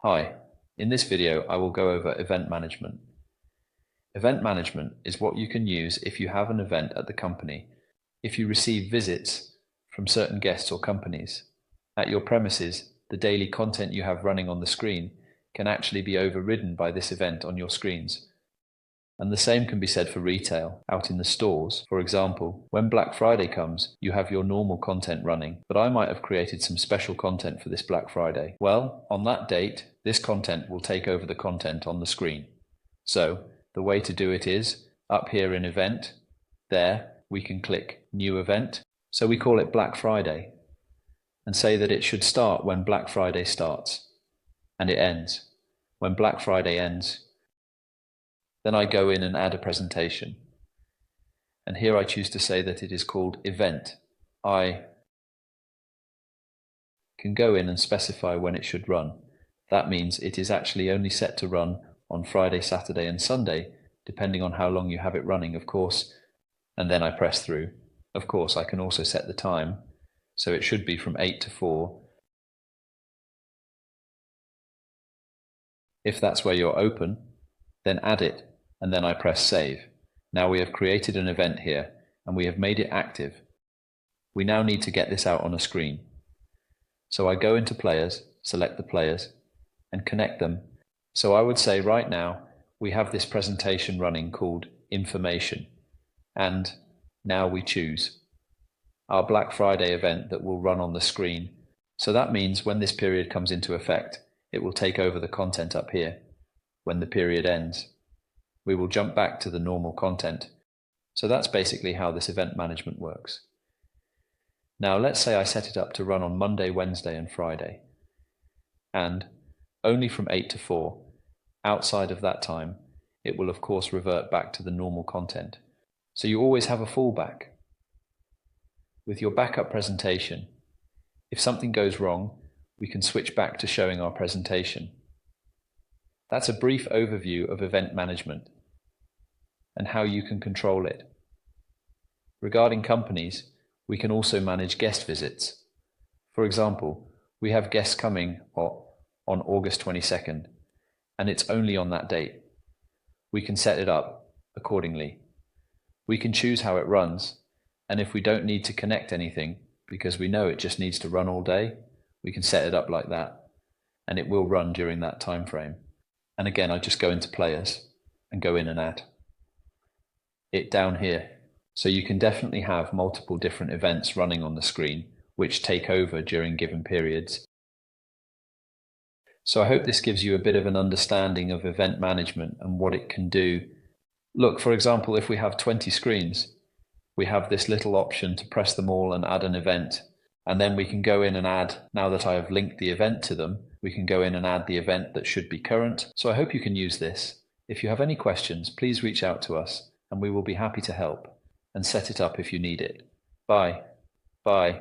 Hi, in this video I will go over event management. Event management is what you can use if you have an event at the company, if you receive visits from certain guests or companies. At your premises, the daily content you have running on the screen can actually be overridden by this event on your screens. And the same can be said for retail, out in the stores. For example, when Black Friday comes, you have your normal content running, but I might have created some special content for this Black Friday. Well, on that date, this content will take over the content on the screen. So, the way to do it is, up here in Event, there, we can click New Event. So we call it Black Friday, and say that it should start when Black Friday starts, and it ends when Black Friday ends. Then I go in and add a presentation. And here I choose to say that it is called Event. I can go in and specify when it should run. That means it is actually only set to run on Friday, Saturday and Sunday, depending on how long you have it running, of course. And then I press through. Of course, I can also set the time. So it should be from 8 to 4. If that's where you're open, then add it, and then I press save. Now we have created an event here, and we have made it active. We now need to get this out on a screen. So I go into Players, select the players, and connect them. So I would say right now, we have this presentation running called Information, and now we choose our Black Friday event that will run on the screen. So that means when this period comes into effect, it will take over the content up here. When the period ends, we will jump back to the normal content. So that's basically how this event management works. Now let's say I set it up to run on Monday, Wednesday and Friday, and only from 8 to 4. Outside of that time, it will of course revert back to the normal content. So you always have a fallback. With your backup presentation, if something goes wrong, we can switch back to showing our presentation. That's a brief overview of event management and how you can control it. Regarding companies, we can also manage guest visits. For example, we have guests coming on August 22nd, and it's only on that date. We can set it up accordingly. We can choose how it runs, and if we don't need to connect anything, because we know it just needs to run all day, we can set it up like that, and it will run during that time frame. And again, I just go into Players and go in and add it down here. So you can definitely have multiple different events running on the screen, which take over during given periods. So I hope this gives you a bit of an understanding of event management and what it can do. Look, for example, if we have 20 screens, we have this little option to press them all and add an event. And then we can go in and add, now that I have linked the event to them, we can go in and add the event that should be current. So I hope you can use this. If you have any questions, please reach out to us and we will be happy to help and set it up if you need it. Bye. Bye.